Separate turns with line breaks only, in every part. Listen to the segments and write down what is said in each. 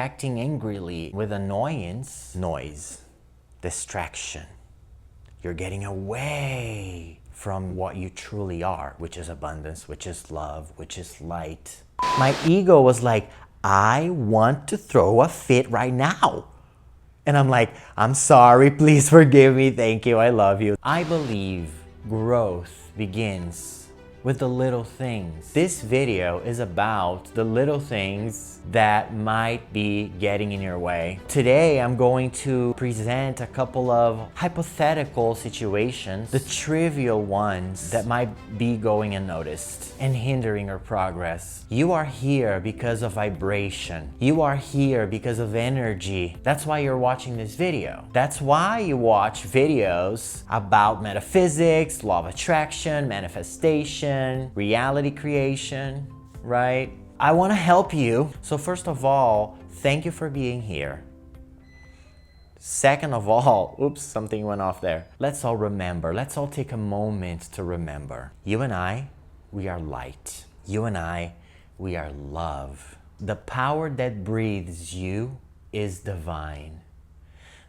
reacting angrily with annoyance, noise, distraction. You're getting away from what you truly are, which is abundance, which is love, which is light. My ego was like, I want to throw a fit right now. And I'm like, I'm sorry, please forgive me, thank you, I love you. I believe growth begins with the little things. This video is about the little things that might be getting in your way. Today, I'm going to present a couple of hypothetical situations, the trivial ones that might be going unnoticed and hindering our progress. You are here because of vibration. You are here because of energy. That's why you're watching this video. That's why you watch videos about metaphysics, law of attraction, manifestation, reality creation, right? I want to help you. So first of all, thank you for being here. Second of all, oops, something went off there. Let's all remember, let's all take a moment to remember. You and I, we are light. You and I, we are love. The power that breathes you is divine.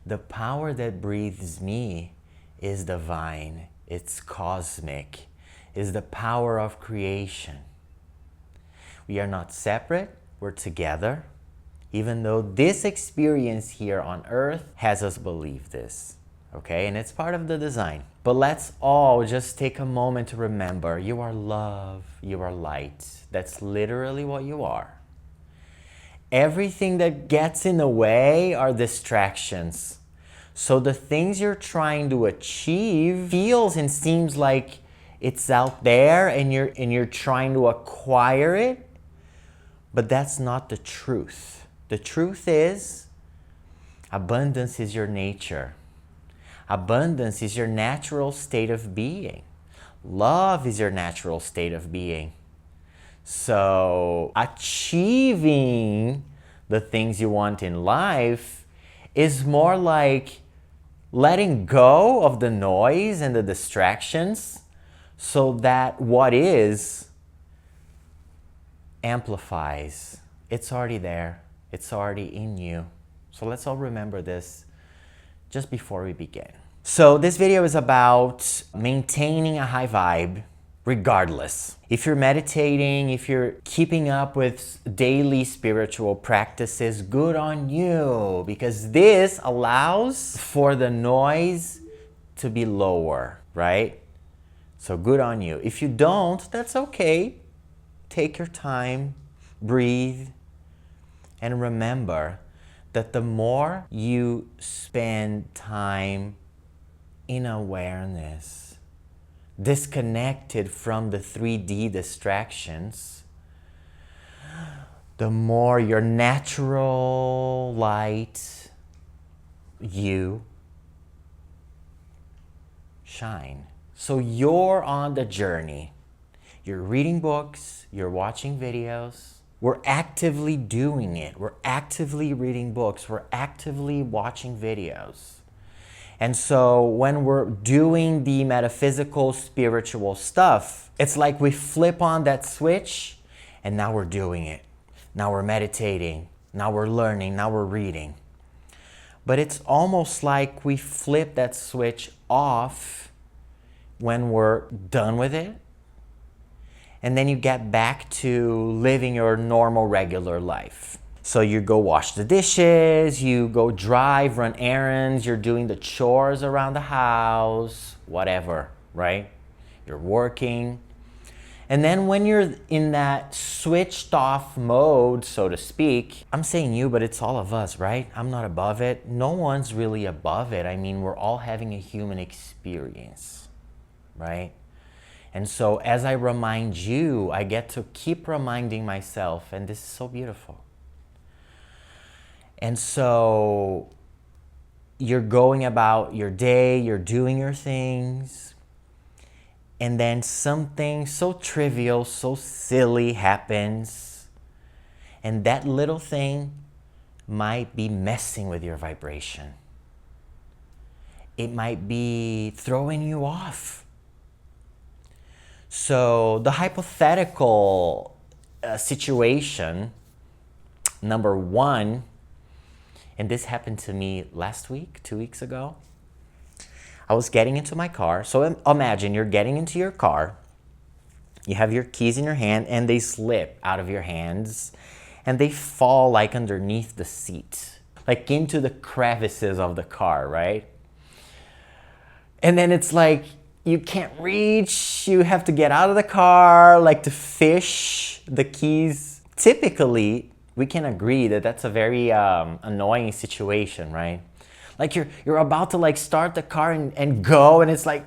The power that breathes me is divine. It's cosmic. Is the power of creation. We are not separate, we're together, even though this experience here on earth has us believe this, okay? And it's part of the design. But let's all just take a moment to remember, you are love, you are light. That's literally what you are. Everything that gets in the way are distractions. So the things you're trying to achieve feels and seems like it's out there and you're trying to acquire it, but that's not the truth. The truth is, abundance is your nature. Abundance is your natural state of being. Love is your natural state of being. So achieving the things you want in life is more like letting go of the noise and the distractions so that what is amplifies. It's already there. It's already in you. So let's all remember this just before we begin. So this video is about maintaining a high vibe regardless. If you're meditating, if you're keeping up with daily spiritual practices, good on you, because this allows for the noise to be lower, right? So good on you. If you don't, that's okay. Take your time, breathe, and remember that the more you spend time in awareness, disconnected from the 3D distractions, the more your natural light, you, shine. So you're on the journey. You're reading books, you're watching videos. We're actively doing it. We're actively reading books. We're actively watching videos. And so when we're doing the metaphysical, spiritual stuff, it's like we flip on that switch and now we're doing it. Now we're meditating. Now we're learning. Now we're reading. But it's almost like we flip that switch off when we're done with it, and then you get back to living your normal, regular life. So you go wash the dishes, you go drive, run errands, you're doing the chores around the house, whatever, right? You're working. And then when you're in that switched off mode, so to speak, I'm saying you, but it's all of us, right? I'm not above it. No one's really above it. I mean, we're all having a human experience, right? And so as I remind you, I get to keep reminding myself, and this is so beautiful. And so you're going about your day, you're doing your things, and then something so trivial, so silly happens, and that little thing might be messing with your vibration. It might be throwing you off. So the hypothetical situation, number one, And this happened to me last week, 2 weeks ago. I was getting into my car. So imagine you're getting into your car. You have your keys in your hand and they slip out of your hands and they fall like underneath the seat, like into the crevices of the car, right? And then it's like you can't reach, you have to get out of the car, like to fish the keys. Typically, we can agree that that's a very annoying situation, right? Like you're about to like start the car and go, and it's like,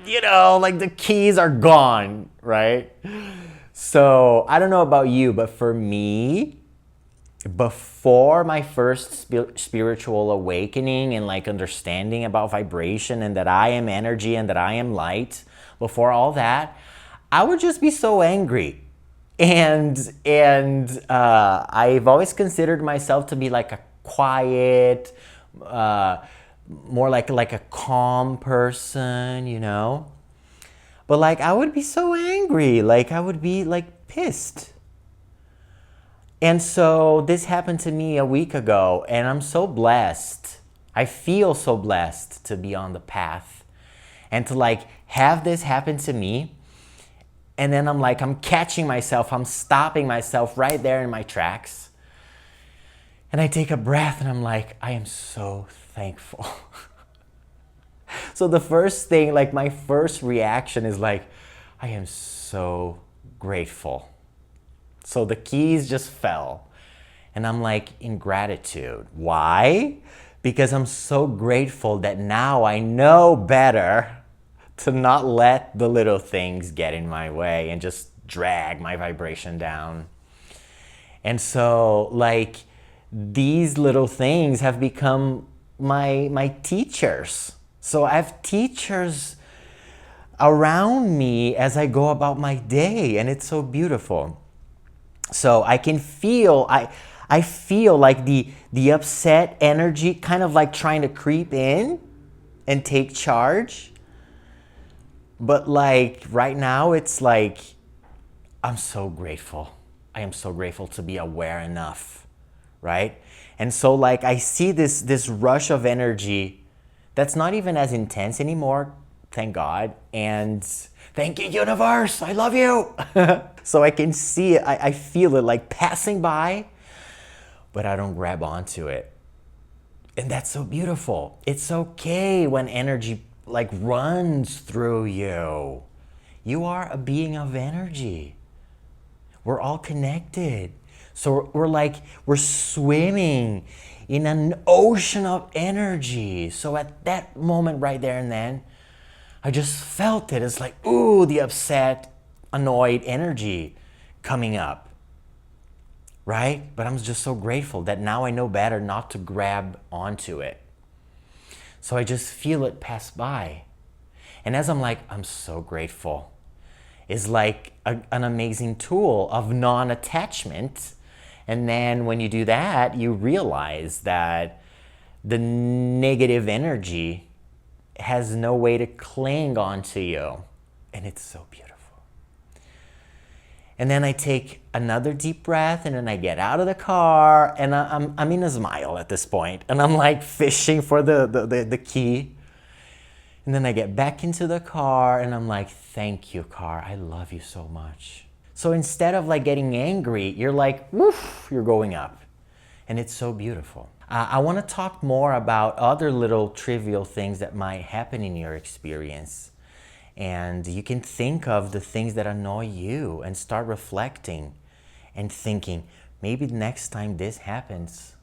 like the keys are gone, right? So I don't know about you, but for me, before my first spiritual awakening and like understanding about vibration and that I am energy and that I am light, before all that, I would just be so angry. And I've always considered myself to be like a quiet, more like a calm person, But like I would be so angry, like I would be like pissed. And so this happened to me a week ago, and I'm so blessed. I feel so blessed to be on the path and to like have this happen to me. And then I'm catching myself, I'm stopping myself right there in my tracks. And I take a breath and I'm like, I am so thankful. So the first thing, like my first reaction is like, I am so grateful. So the keys just fell. And I'm like in gratitude. Why? Because I'm so grateful that now I know better to not let the little things get in my way and just drag my vibration down. And so like these little things have become my teachers. So I have teachers around me as I go about my day, and it's so beautiful. So I can feel, I feel like the upset energy kind of like trying to creep in and take charge. But like right now, it's like, I'm so grateful. I am so grateful to be aware enough, right? And so like I see this rush of energy that's not even as intense anymore, thank God. And thank you, universe, I love you. So I can see it, I feel it like passing by, but I don't grab onto it. And that's so beautiful. It's okay when energy like runs through you. You are a being of energy. We're all connected. So we're swimming in an ocean of energy. So at that moment right there and then, I just felt it. It's like, ooh, the upset, annoyed energy coming up, right? But I'm just so grateful that now I know better not to grab onto it. So I just feel it pass by. And as I'm like, I'm so grateful, is like an amazing tool of non-attachment. And then when you do that, you realize that the negative energy has no way to cling onto you. And it's so beautiful. And then I take another deep breath, and then I get out of the car, and I'm in a smile at this point, and I'm like fishing for the key. And then I get back into the car, and I'm like, thank you, car. I love you so much. So instead of like getting angry, you're like, woof, you're going up. And it's so beautiful. I want to talk more about other little trivial things that might happen in your experience. And you can think of the things that annoy you and start reflecting and thinking, maybe next time this happens,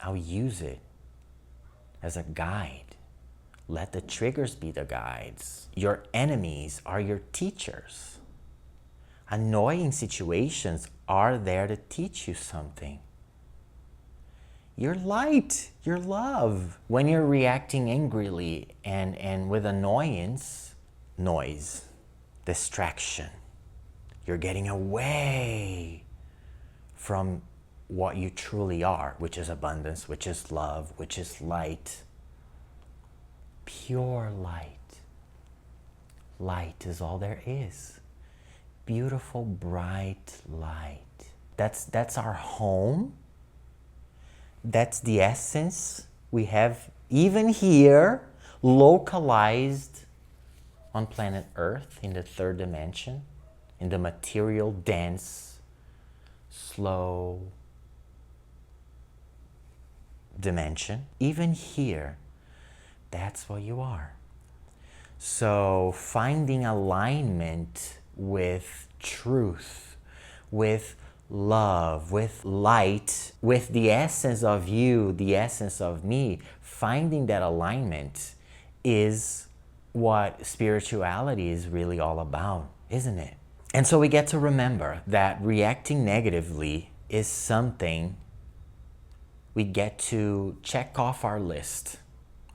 I'll use it as a guide. Let the triggers be the guides. Your enemies are your teachers. Annoying situations are there to teach you something. You're light, you're love. When you're reacting angrily and with annoyance, noise, distraction, you're getting away from what you truly are, which is abundance, which is love, which is light. Pure light. Light is all there is. Beautiful, bright light. That's our home. That's the essence we have even here, localized on planet Earth in the third dimension, in the material, dense, slow dimension. Even here, that's what you are. So finding alignment with truth, with love, with light, with the essence of you, the essence of me, finding that alignment is what spirituality is really all about, isn't it? And so we get to remember that reacting negatively is something we get to check off our list,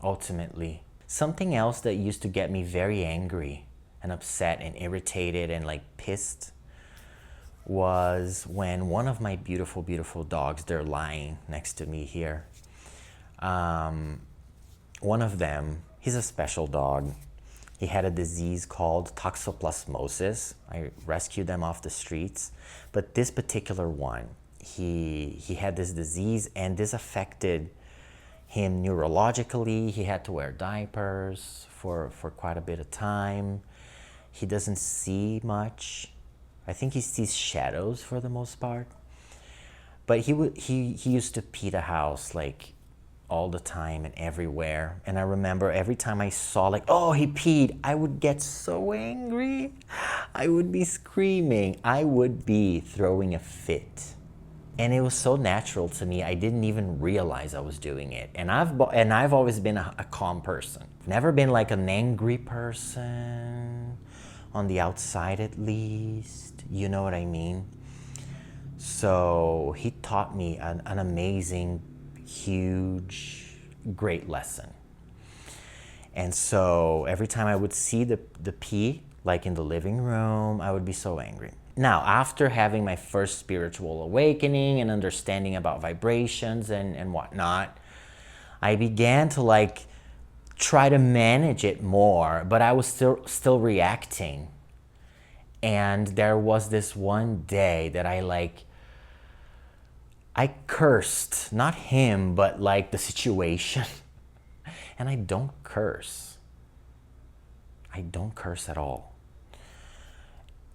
ultimately. Something else that used to get me very angry and upset and irritated and like pissed was when one of my beautiful, beautiful dogs, they're lying next to me here. One of them, he's a special dog. He had a disease called toxoplasmosis. I rescued them off the streets. But this particular one, he had this disease, and this affected him neurologically. He had to wear diapers for quite a bit of time. He doesn't see much. I think he sees shadows for the most part. But he used to pee the house like all the time and everywhere. And I remember every time I saw like, oh, he peed, I would get so angry. I would be screaming. I would be throwing a fit. And it was so natural to me, I didn't even realize I was doing it. And I've always been a calm person. Never been like an angry person, on the outside at least. You know what I mean? So he taught me an amazing, huge, great lesson. And so every time I would see the pee, like in the living room, I would be so angry. Now, after having my first spiritual awakening and understanding about vibrations and whatnot, I began to like try to manage it more, but I was still reacting. And there was this one day that I cursed, not him, but like the situation. And I don't curse. I don't curse at all.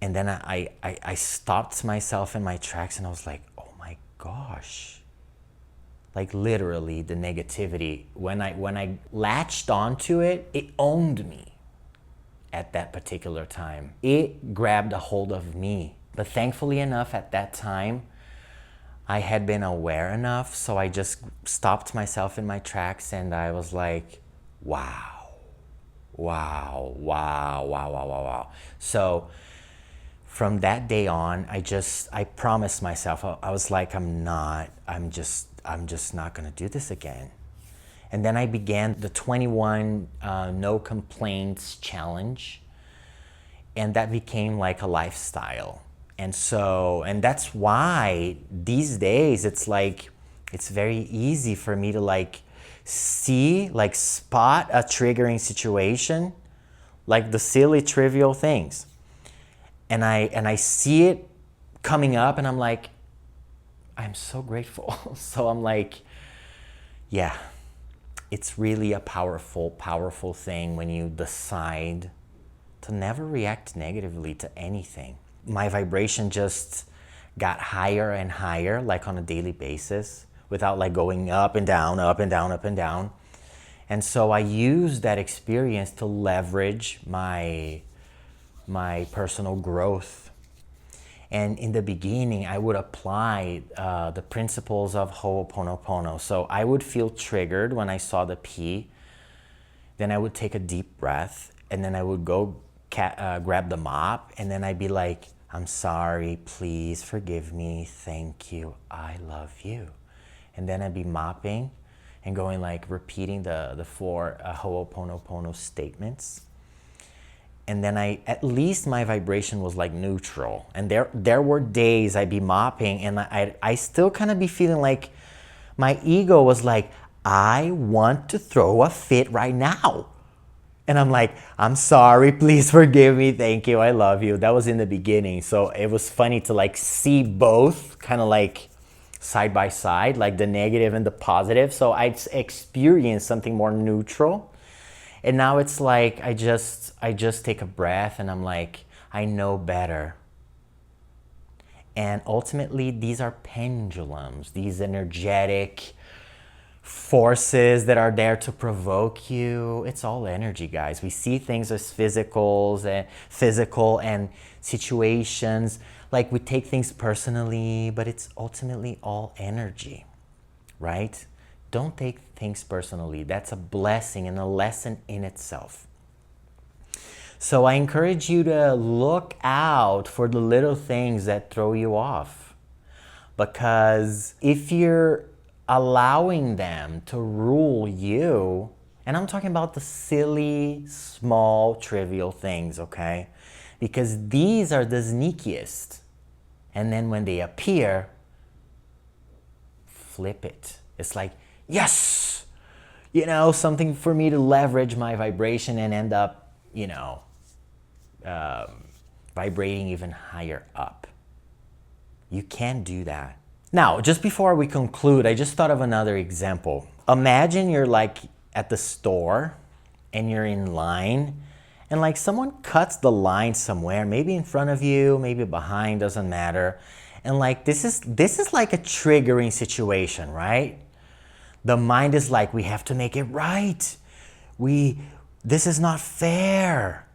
And then I stopped myself in my tracks and I was like, oh my gosh. Like literally the negativity, when I latched onto it, it owned me at that particular time. It grabbed a hold of me. But thankfully enough at that time, I had been aware enough, so I just stopped myself in my tracks and I was like, wow, wow, wow, wow, wow, wow, wow. So from that day on, I promised myself, I was like, I'm just not gonna do this again. And then I began the 21 no complaints challenge, and that became like a lifestyle. And that's why these days it's very easy for me to like spot a triggering situation, like the silly trivial things. And I see it coming up and I'm like, I'm so grateful. So I'm like, yeah, it's really a powerful, powerful thing when you decide to never react negatively to anything. My vibration just got higher and higher, like on a daily basis, without like going up and down, up and down, up and down. And so I used that experience to leverage my personal growth. And in the beginning, I would apply the principles of Hooponopono. So I would feel triggered when I saw the pee. Then I would take a deep breath, and then I would go grab the mop, and then I'd be like, I'm sorry, please forgive me, thank you, I love you. And then I'd be mopping and going like repeating the 4 Hooponopono statements. And then at least my vibration was like neutral. And there were days I'd be mopping and I still kind of be feeling like my ego was like, I want to throw a fit right now. And I'm like, I'm sorry, please forgive me, thank you, I love you. That was in the beginning. So it was funny to like see both kind of like side by side, like the negative and the positive. So I experienced something more neutral. And now it's like I just take a breath and I'm like, I know better. And ultimately, these are pendulums, these energetic forces that are there to provoke you. It's all energy, guys. We see things as physical and situations. Like we take things personally, but it's ultimately all energy, right? Don't take things personally. That's a blessing and a lesson in itself. So I encourage you to look out for the little things that throw you off. Because if you're allowing them to rule you, and I'm talking about the silly, small, trivial things, okay? Because these are the sneakiest. And then when they appear, flip it. It's like, yes! You know, something for me to leverage my vibration and end up, you know, vibrating even higher up. You can do that. Now, just before we conclude, I just thought of another example. Imagine you're like at the store and you're in line and like someone cuts the line somewhere, maybe in front of you, maybe behind, doesn't matter. And like this is like a triggering situation, right? The mind is like, we have to make it right. This is not fair.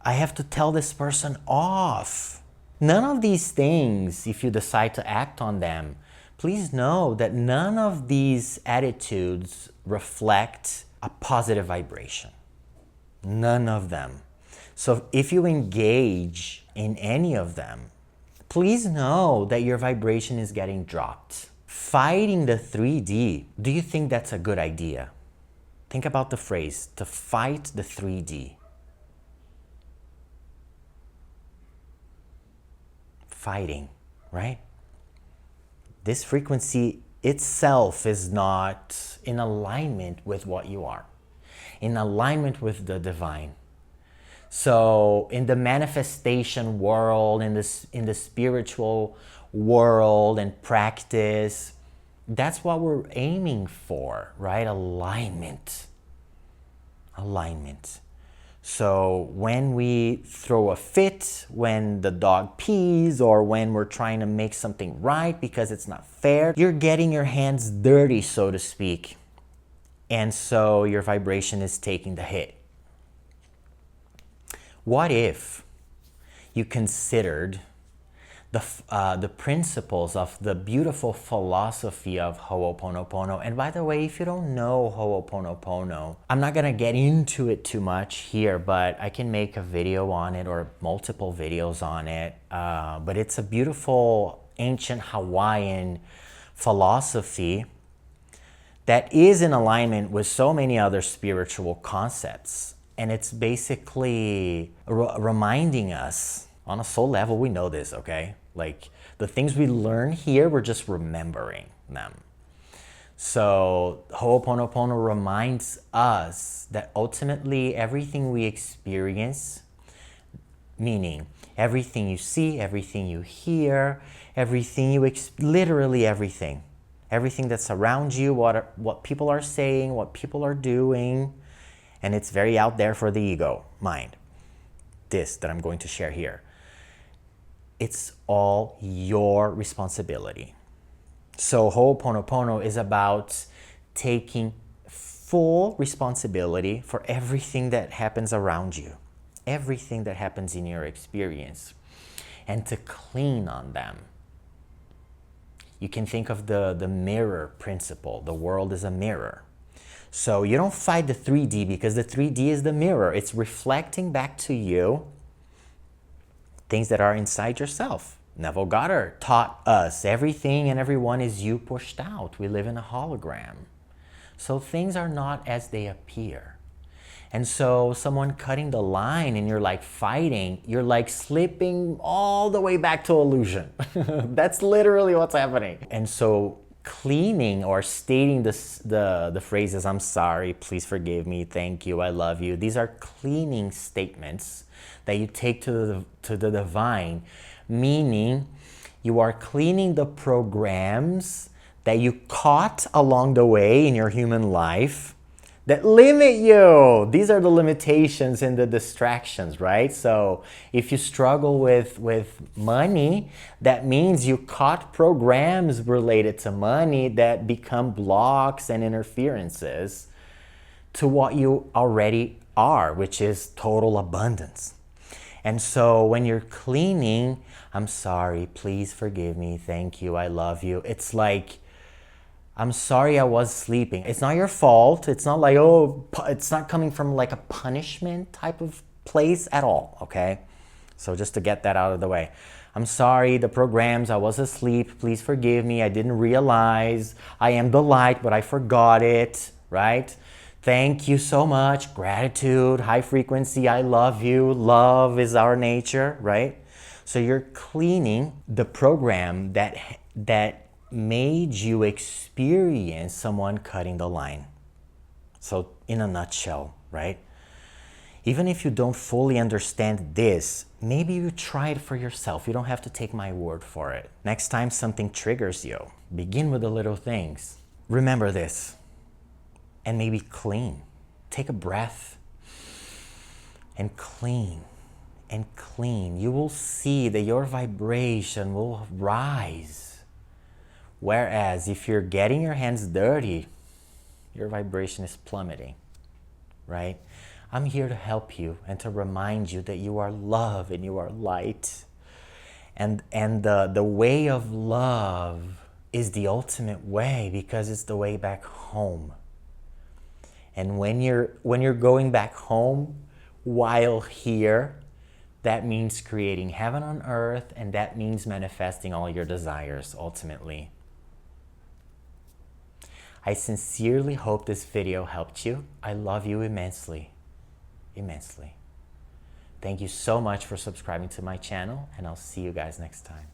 I have to tell this person off. None of these things, if you decide to act on them, please know that none of these attitudes reflect a positive vibration. None of them. So if you engage in any of them, please know that your vibration is getting dropped. Fighting the 3D, do you think that's a good idea? Think about the phrase, to fight the 3D. Fighting, right? This frequency itself is not in alignment with what you are, in alignment with the divine. So in the manifestation world, in the spiritual world and practice, that's what we're aiming for, right? Alignment. So when we throw a fit, when the dog pees, or when we're trying to make something right because it's not fair, you're getting your hands dirty, so to speak. And so your vibration is taking the hit. What if you considered the principles of the beautiful philosophy of Hooponopono? And by the way, if you don't know Hooponopono, I'm not gonna get into it too much here, but I can make a video on it or multiple videos on it. But it's a beautiful ancient Hawaiian philosophy that is in alignment with so many other spiritual concepts. And it's basically reminding us, on a soul level, we know this, okay? Like the things we learn here, we're just remembering them. So Hooponopono reminds us that ultimately everything we experience, meaning everything you see, everything you hear, everything literally everything that's around you, what people are saying, what people are doing, and it's very out there for the ego mind, this that I'm going to share here. It's all your responsibility. So Hooponopono is about taking full responsibility for everything that happens around you, everything that happens in your experience, and to clean on them. You can think of the mirror principle. The world is a mirror. So you don't fight the 3D because the 3D is the mirror. It's reflecting back to you things that are inside yourself. Neville Goddard taught us everything and everyone is you pushed out. We live in a hologram. So things are not as they appear. And so someone cutting the line and you're like fighting, you're like slipping all the way back to illusion. That's literally what's happening. And so cleaning or stating the phrases, I'm sorry, please forgive me, thank you, I love you. These are cleaning statements that you take to the divine, meaning You are cleaning the programs that you caught along the way in your human life that limit you. These are the limitations and the distractions, right? So if you struggle with money, that means you caught programs related to money that become blocks and interferences to what you already are, which is total abundance. And so when you're cleaning, I'm sorry, please forgive me, thank you, I love you. It's like, I'm sorry I was sleeping. It's not your fault. It's not like, oh, it's not coming from like a punishment type of place at all, okay? So just to get that out of the way. I'm sorry, the programs, I was asleep. Please forgive me. I didn't realize. I am the light, but I forgot it, right? Thank you so much. Gratitude, high frequency, I love you. Love is our nature, right? So you're cleaning the program that made you experience someone cutting the line. So in a nutshell, right? Even if you don't fully understand this, maybe you try it for yourself. You don't have to take my word for it. Next time something triggers you, begin with the little things. Remember this, and maybe clean. Take a breath and clean and clean. You will see that your vibration will rise. Whereas if you're getting your hands dirty, your vibration is plummeting, right? I'm here to help you and to remind you that you are love and you are light. And the way of love is the ultimate way because it's the way back home. And when you're going back home while here, that means creating heaven on earth, and that means manifesting all your desires ultimately. I sincerely hope this video helped you. I love you immensely, immensely. Thank you so much for subscribing to my channel, and I'll see you guys next time.